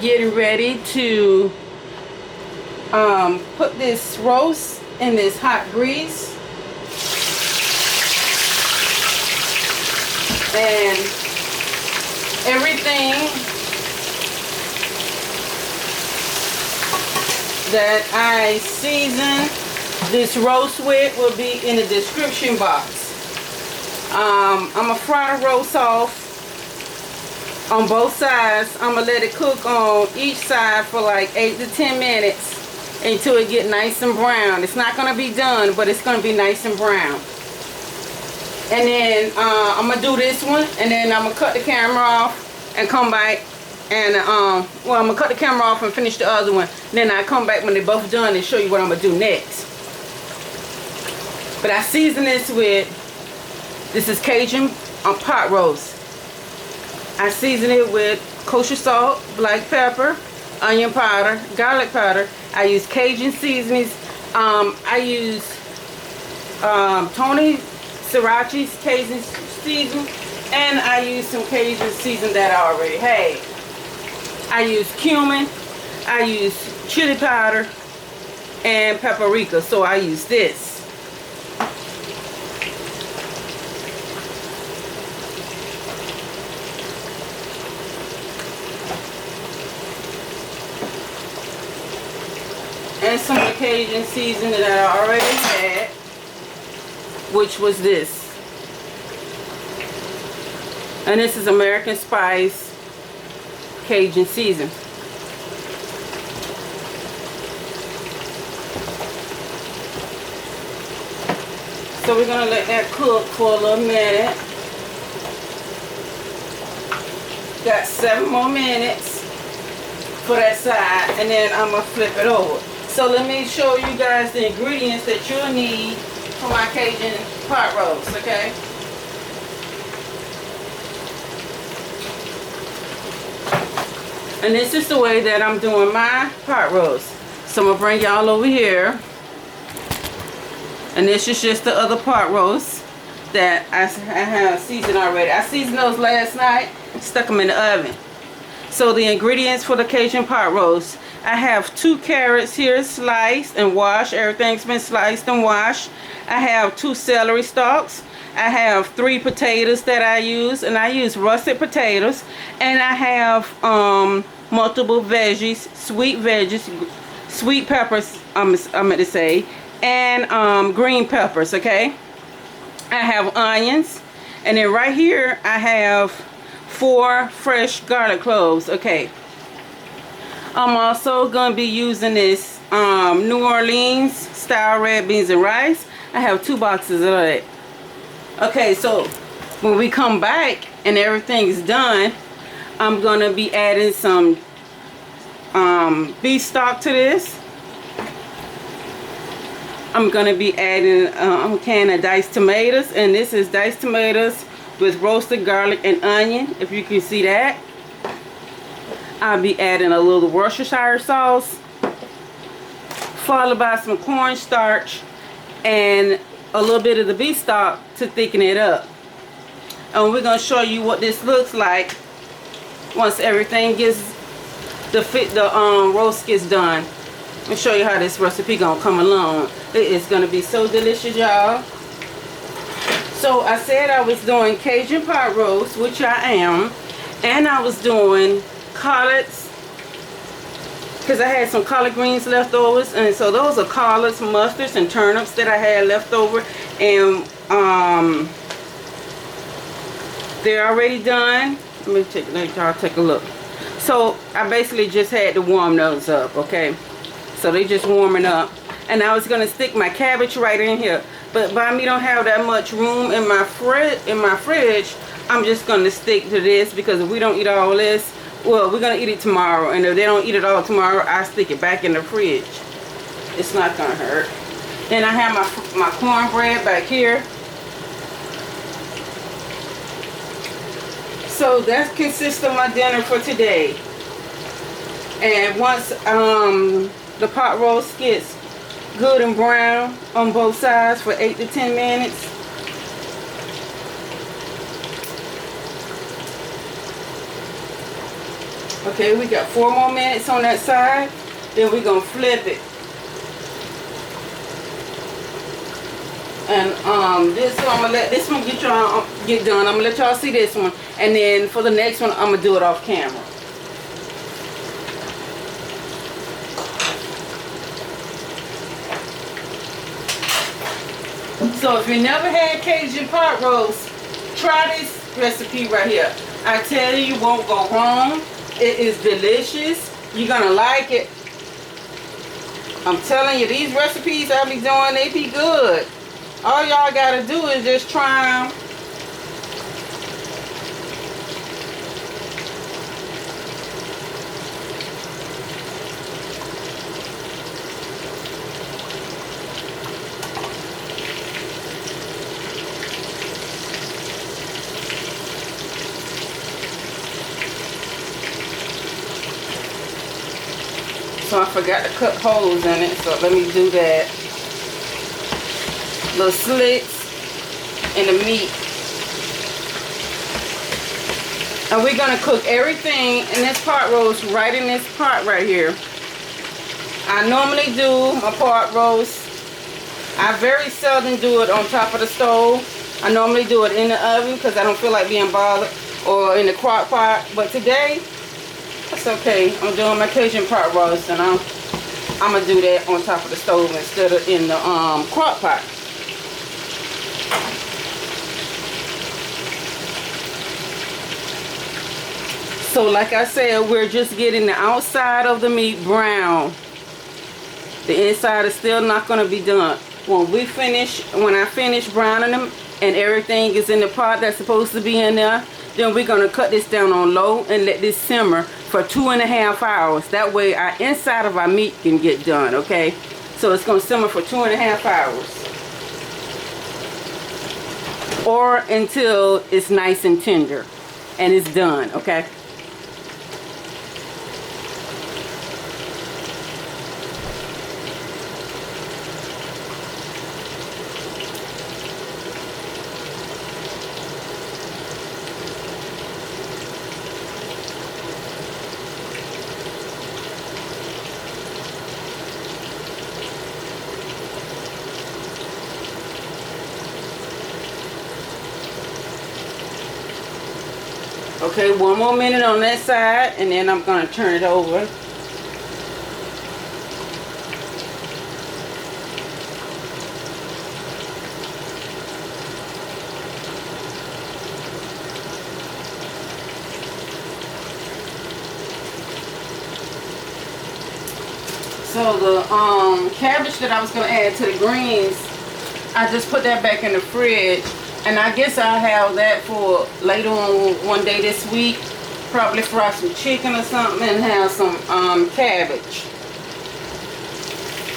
getting ready to put this roast in this hot grease. And everything that I season this roast with will be in the description box. I'm gonna fry the roast off on both sides. I'm gonna let it cook on each side for like 8 to 10 minutes until it get nice and brown. It's not gonna be done, but it's gonna be nice and brown. And then I'm gonna do this one, and then I'm gonna cut the camera off and come back and well, I'm gonna cut the camera off and finish the other one. Then I come back when they're both done and show you what I'm gonna do next. But I season this with, this is Cajun pot roast. I season it with kosher salt, black pepper, onion powder, garlic powder. I use Cajun seasonings. I use Tony Sriracha's Cajun seasoning, and I use some Cajun seasoning that I already had. I use cumin, I use chili powder, and paprika. So I use this. And some of the Cajun seasoning that I already had, which was this. And this is American Spice Cajun season. So we're gonna let that cook for a little minute. Got 7 more minutes for that side, and then I'm gonna flip it over. So let me show you guys the ingredients that you'll need for my Cajun pot roast, okay? And this is the way that I'm doing my pot roast. So I'm gonna bring y'all over here. And this is just the other pot roast that I have seasoned already. I seasoned those last night, stuck them in the oven. So the ingredients for the Cajun pot roast, I have 2 carrots here sliced and washed. Everything's been sliced and washed. I have 2 celery stalks. I have 3 potatoes that I use, and I use russet potatoes. And I have multiple veggies, sweet peppers, I'm going to say, and green peppers, okay? I have onions, and then right here I have 4 fresh garlic cloves, okay? I'm also going to be using this New Orleans style red beans and rice. I have 2 boxes of that. Okay, so when we come back and everything is done, I'm going to be adding some beef stock to this. I'm going to be adding a can of diced tomatoes, and this is diced tomatoes with roasted garlic and onion, if you can see that. I'll be adding a little Worcestershire sauce, followed by some cornstarch and a little bit of the beef stock to thicken it up. And we're going to show you what this looks like once everything gets the roast gets done. I'll show you how this recipe gonna come along. It is gonna be so delicious, y'all. So I said I was doing Cajun pot roast, which I am, and I was doing collards because I had some collard greens leftovers, and so those are collards, mustards, and turnips that I had left over, and they're already done. Let y'all take a look. So I basically just had to warm those up, okay? So they just warming up, and I was gonna stick my cabbage right in here, but by me don't have that much room in my fridge, I'm just gonna stick to this, because if we don't eat all this, well, we're gonna eat it tomorrow, and if they don't eat it all tomorrow, I stick it back in the fridge. It's not gonna hurt. Then I have my cornbread back here. So that consists of my dinner for today. And once the pot roast gets good and brown on both sides for 8 to 10 minutes, Okay, we got 4 more minutes on that side. Then we're gonna flip it. And this one, I'm gonna let this one get y'all get done. I'm gonna let y'all see this one, and then for the next one, I'm gonna do it off camera. So if you never had Cajun pot roast, try this recipe right here. I tell you, you won't go wrong. It is delicious. You're gonna like it. I'm telling you, these recipes I be doing, they be good. All y'all gotta do is just try them. So I forgot to cut holes in it, so let me do that. Little slits in the meat. And we're gonna cook everything in this pot roast right in this pot right here. I normally do my pot roast. I very seldom do it on top of the stove. I normally do it in the oven because I don't feel like being bothered, or in the crock pot. But today, that's okay. I'm doing my Cajun pot roast, and I'm gonna do that on top of the stove instead of in the crock pot. So like I said, we're just getting the outside of the meat brown. The inside is still not going to be done. When I finish browning them and everything is in the pot that's supposed to be in there, then we're going to cut this down on low and let this simmer for 2.5 hours. That way our inside of our meat can get done, okay? So it's going to simmer for 2.5 hours. Or until it's nice and tender and it's done, okay? Okay, 1 more minute on that side, and then I'm going to turn it over. So the cabbage that I was going to add to the greens, I just put that back in the fridge. And I guess I'll have that for later on one day this week. Probably fry some chicken or something and have some cabbage.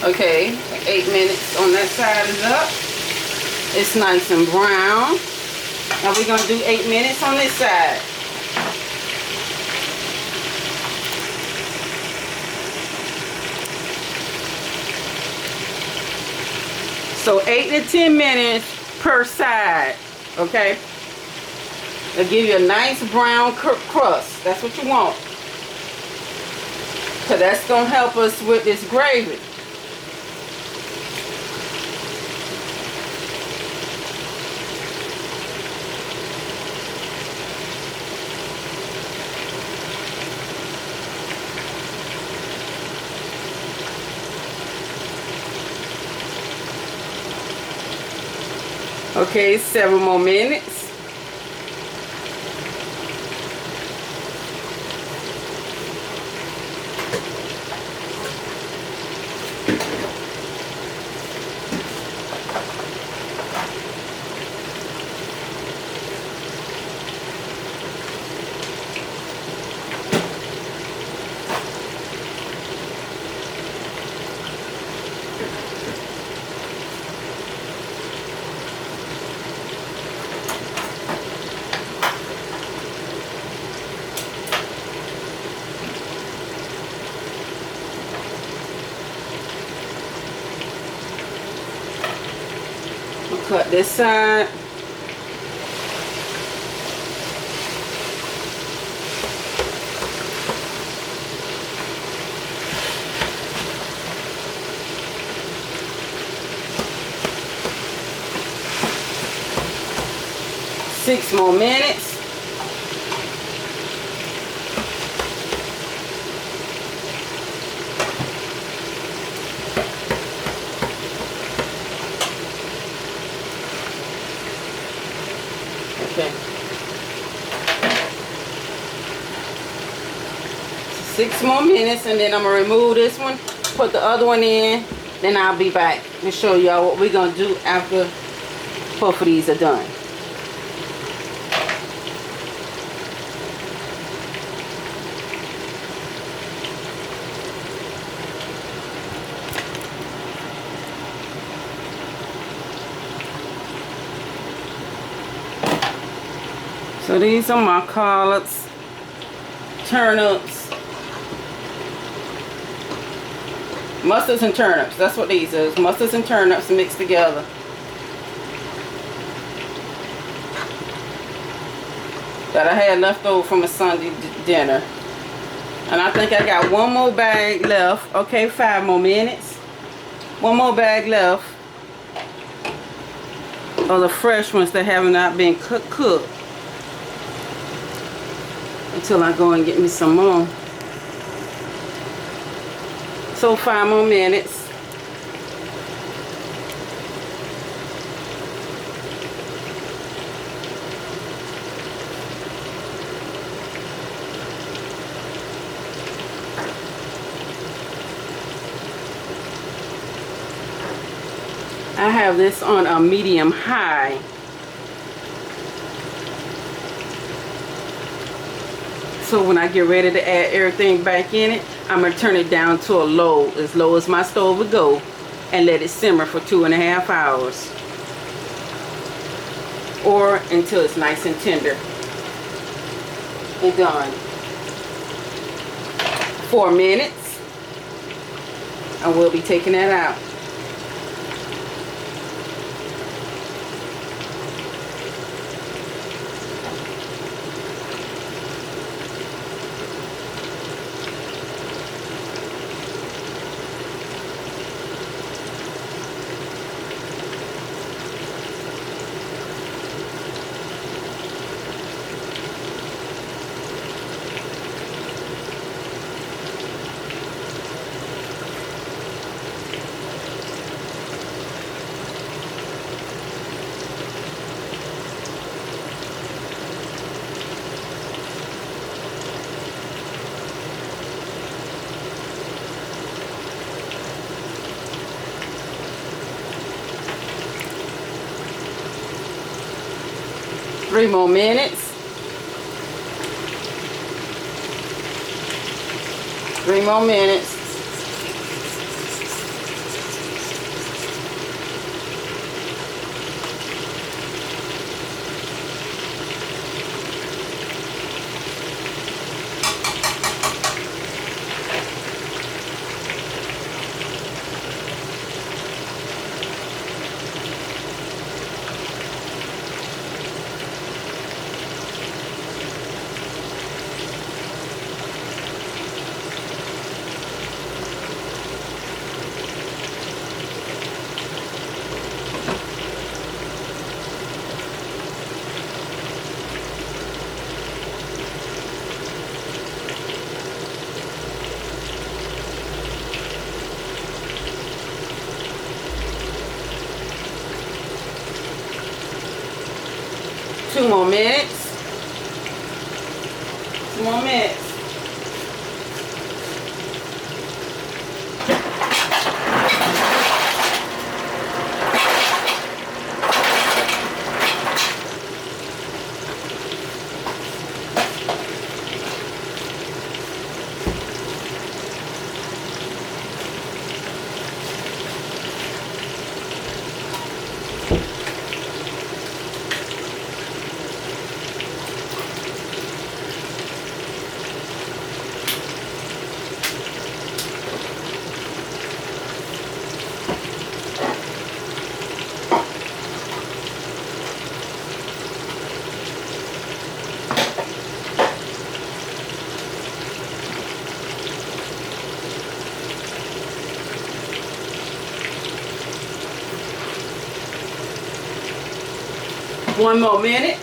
Okay, 8 minutes on that side is up. It's nice and brown. Now we're going to do 8 minutes on this side. So 8 to 10 minutes per side, okay? It'll give you a nice brown crust. That's what you want. So that's gonna help us with this gravy. Okay, 7 more minutes. Cut this side. 6 more minutes. Okay. 6 more minutes, and then I'm gonna remove this one, put the other one in, then I'll be back to show y'all what we're gonna do after both of these are done. So these are my collards, turnips, mustards and turnips. That's what these is, mustards and turnips mixed together. That I had left over from a Sunday dinner. And I think I got one more bag left. Okay, 5 more minutes. One more bag left of the fresh ones that have not been cooked. Until I go and get me some more. So 5 more minutes. I have this on a medium high. So when I get ready to add everything back in it, I'm going to turn it down to a low as my stove would go, and let it simmer for 2.5 hours. Or until it's nice and tender and done. 4 minutes, and we'll be taking that out. Three more minutes. 3 more minutes. Two more minutes. 2 more minutes. One more minute.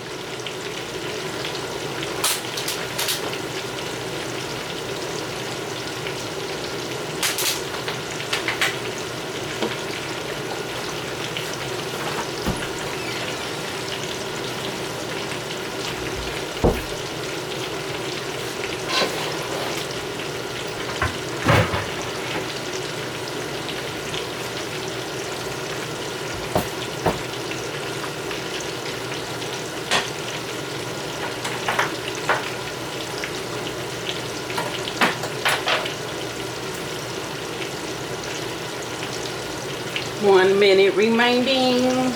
1 minute remaining.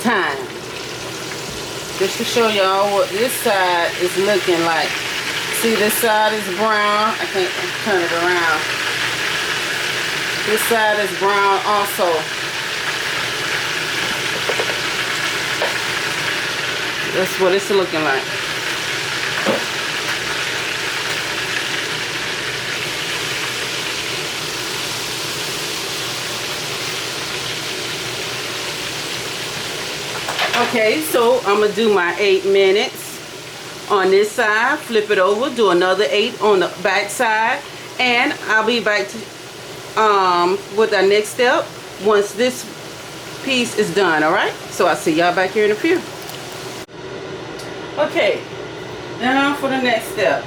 Time. Just to show y'all what this side is looking like. See, this side is brown. I can't turn it around. This side is brown also. That's what it's looking like. Okay, so I'm gonna do my 8 minutes on this side, flip it over, do another 8 on the back side, and I'll be back to with our next step once this piece is done. All right, so I'll see y'all back here in a few. Okay, now for the next step,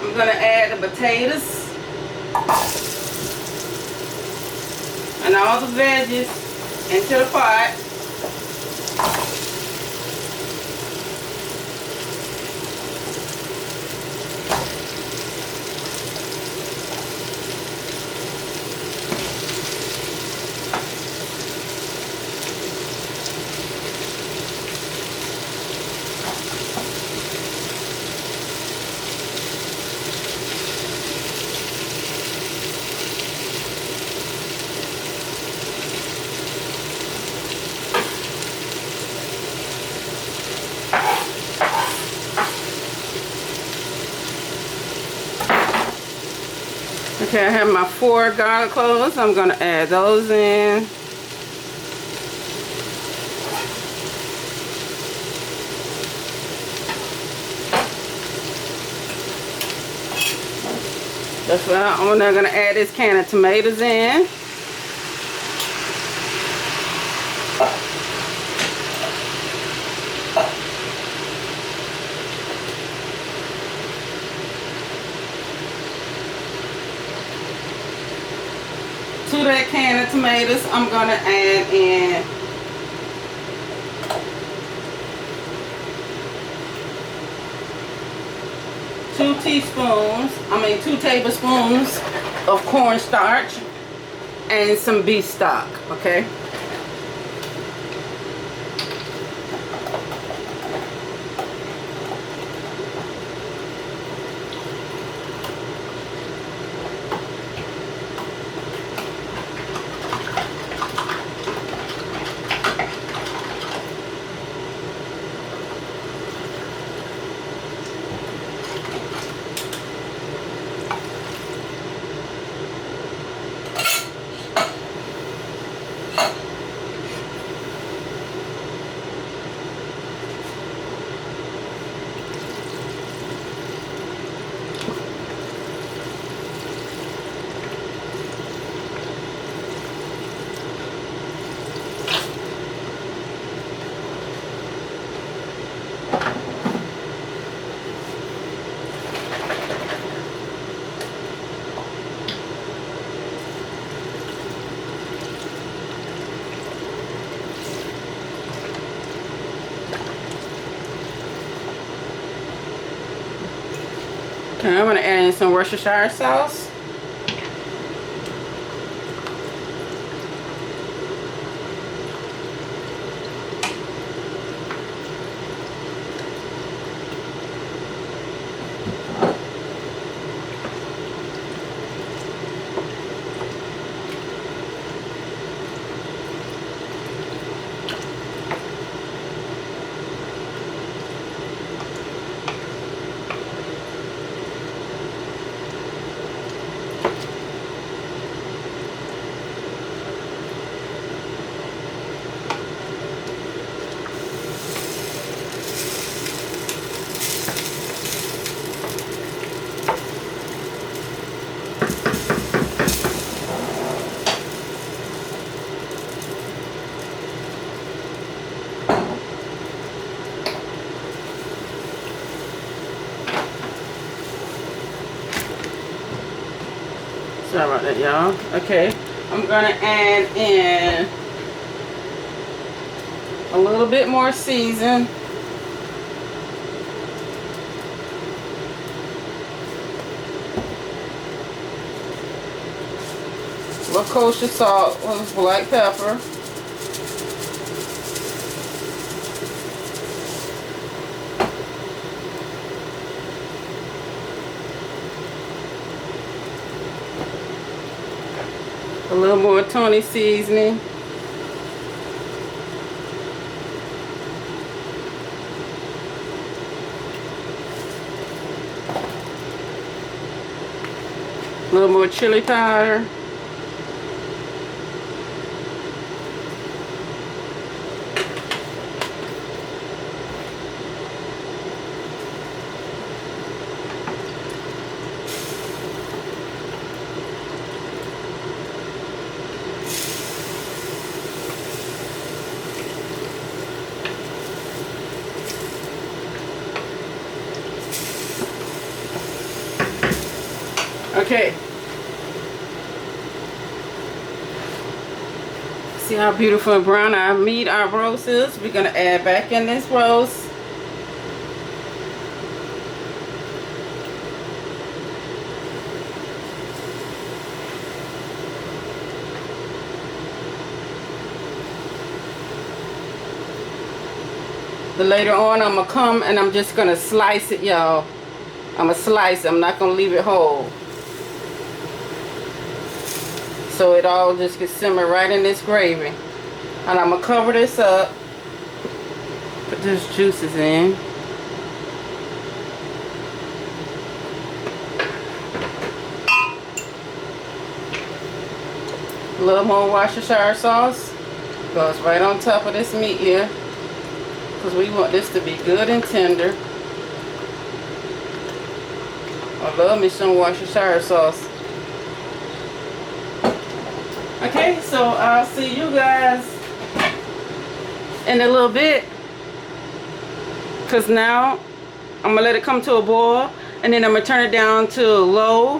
I'm gonna add the potatoes and all the veggies into the pot. Okay, I have my 4 garlic cloves. I'm going to add those in. That's what I'm now going to add this can of tomatoes in. To that can of tomatoes, I'm going to add in 2 tablespoons of cornstarch and some beef stock, okay? Okay, I'm going to add in some Worcestershire sauce. Sorry about that, y'all. Okay, I'm gonna add in a little bit more season. A little kosher salt, a little black pepper. A little more Tony seasoning. A little more chili powder. Okay. See how beautiful and brown our meat, our roast is? We're going to add back in this roast. Then later on, I'm going to come and I'm just going to slice it, y'all. I'm going to slice it. I'm not going to leave it whole. So it all just gets simmer right in this gravy. And I'm going to cover this up. Put these juices in. A little more Worcestershire sauce. Goes right on top of this meat here. Because we want this to be good and tender. I love me some Worcestershire sauce. Okay, so I'll see you guys in a little bit. Because now I'm going to let it come to a boil. And then I'm going to turn it down to low.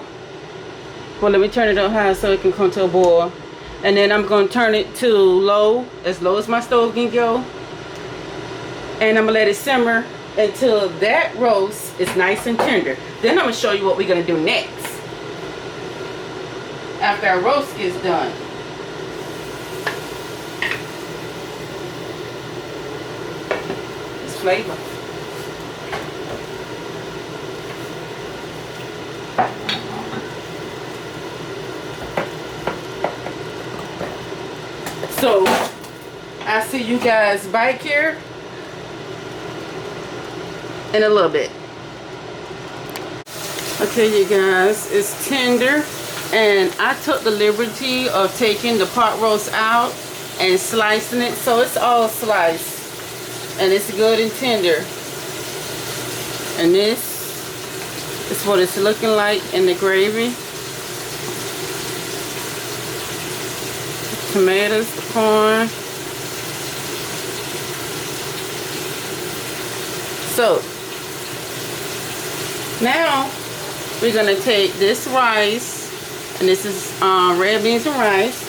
Well, let me turn it on high so it can come to a boil. And then I'm going to turn it to low as my stove can go. And I'm going to let it simmer until that roast is nice and tender. Then I'm going to show you what we're going to do next. After our roast gets done. It's flavor. So, I see you guys back here in a little bit. Okay, you guys, it's tender, and I took the liberty of taking the pot roast out and slicing it, so it's all sliced, and it's good and tender. And this is what it's looking like in the gravy. Tomatoes, the corn. So now we're gonna take this rice, and this is red beans and rice.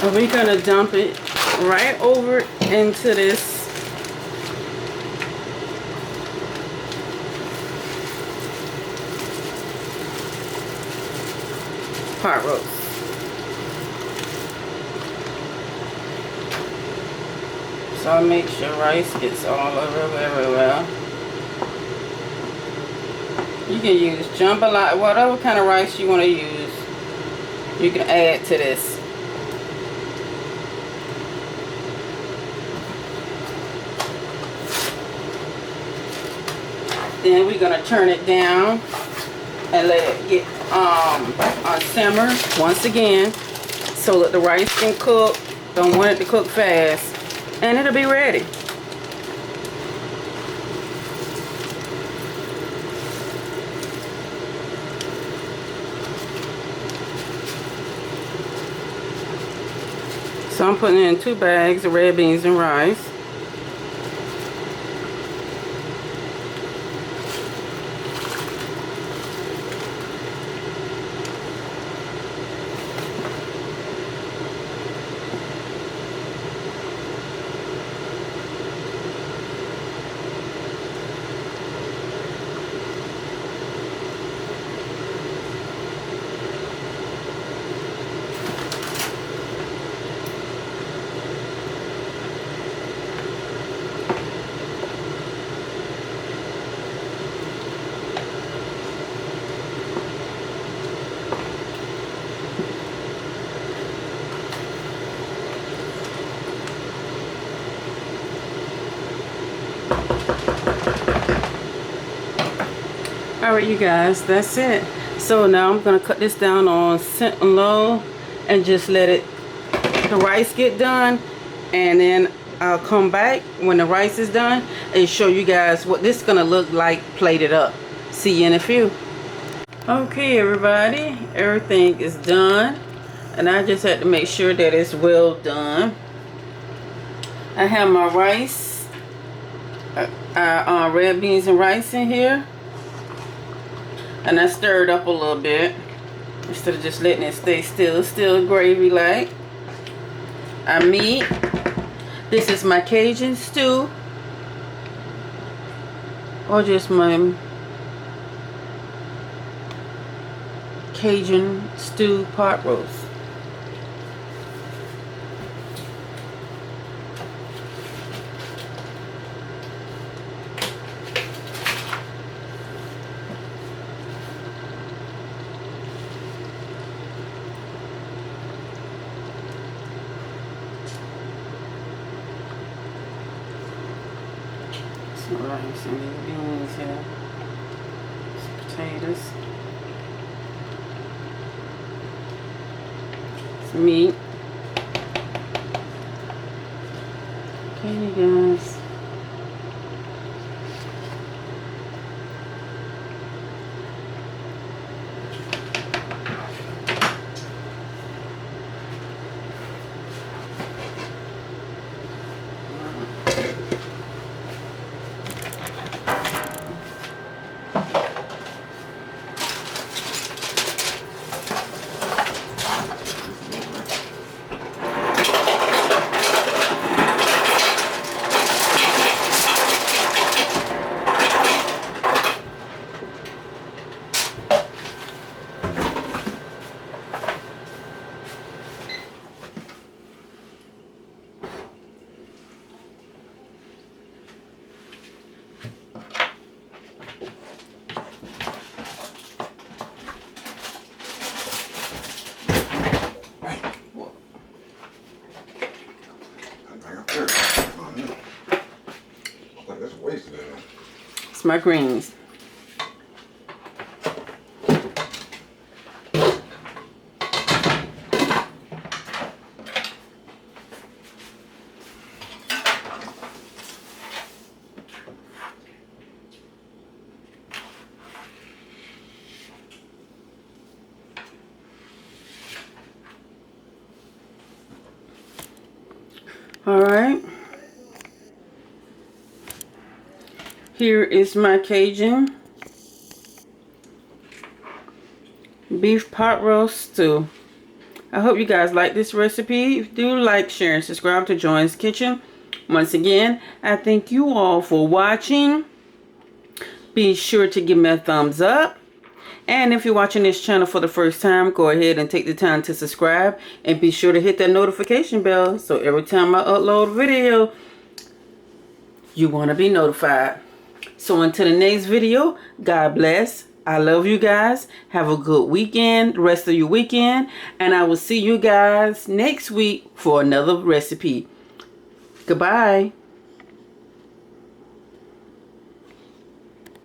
And we're gonna dump it right over into this pot roast. So I make sure rice gets all over very well. You can use jambalaya, whatever kind of rice you want to use, you can add to this. Then we're gonna turn it down and let it get on simmer once again, so that the rice can cook. Don't want it to cook fast, and it'll be ready. So I'm putting in 2 bags of red beans and rice. Alright you guys, that's it. So now I'm going to cut this down on low and just let the rice get done, and then I'll come back when the rice is done and show you guys what this is going to look like plated up. See you in a few. Okay everybody, everything is done, and I just had to make sure that it's well done. I have my rice, red beans and rice in here. And I stirred up a little bit instead of just letting it stay still gravy like. Our meat. This is my Cajun stew, or just my Cajun stew pot roast. Some rice and these beans here. Some potatoes. Some meat. Okay, you guys. It's my greens. All right. Here is my Cajun beef pot roast stew. I hope you guys like this recipe. If you do, like, share, and subscribe to Joanne's Kitchen. Once again, I thank you all for watching. Be sure to give me a thumbs up. And if you're watching this channel for the first time, go ahead and take the time to subscribe. And be sure to hit that notification bell, so every time I upload a video, you want to be notified. So until the next video, God bless. I love you guys. Have a good weekend, the rest of your weekend. And I will see you guys next week for another recipe. Goodbye.